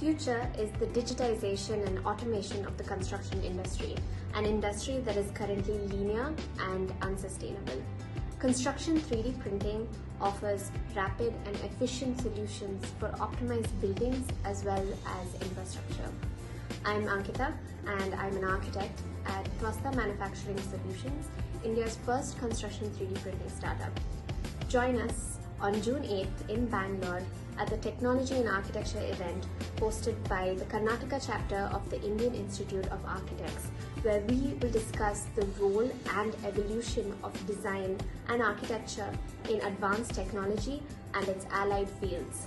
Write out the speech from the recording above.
future is the digitization and automation of the construction industry, an industry that is currently linear and unsustainable. Construction 3D printing offers rapid and efficient solutions for optimized buildings as well as infrastructure. I'm Ankita and I'm an architect at Twasta Manufacturing Solutions, India's first construction 3D printing startup. Join us on June 8th in Bangalore at the Technology and Architecture event hosted by the Karnataka chapter of the Indian Institute of Architects, where we will discuss the role and evolution of design and architecture in advanced technology and its allied fields.